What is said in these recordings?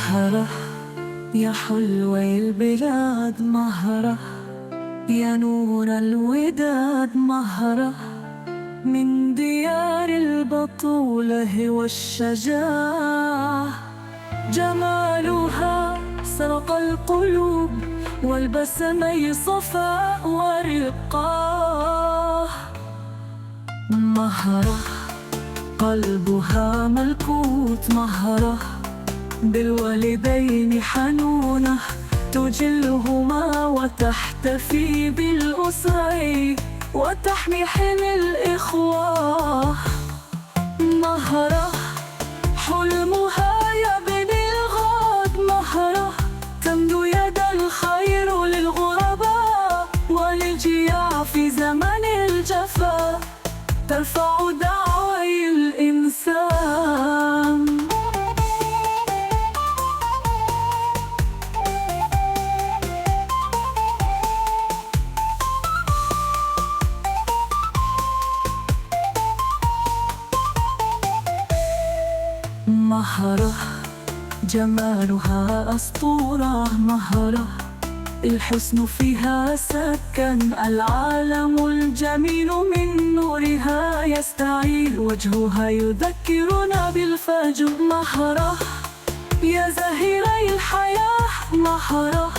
مهرة يا حلوة البلاد، مهرة يا نور الوداد، مهرة من ديار البطولة والشجاعة. جمالها سرق القلوب والبسمة صفاء ورقاه. مهرة قلبها ملكوت، مهرة بالوالدين حنونة تجلهما وتحتفي بالأسرة وتحمي حمي الإخوة. مهرة حلمها يبني الغد، مهرة تمدو يد الخير للغرباء وللجياع في زمن الجفا، ترفع دعوى الإنسان. مهرة جمالها أسطورة، مهرة الحسن فيها سكن، العالم الجميل من نورها يستعيل، وجهها يذكرنا بالفجر. مهرة يا زهيري الحياة، مهرة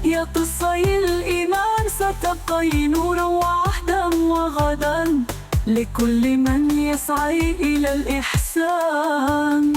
يا قصي الإيمان، ستبقي نورا وعهدا وغدا لكل من يسعى إلى الإحسان.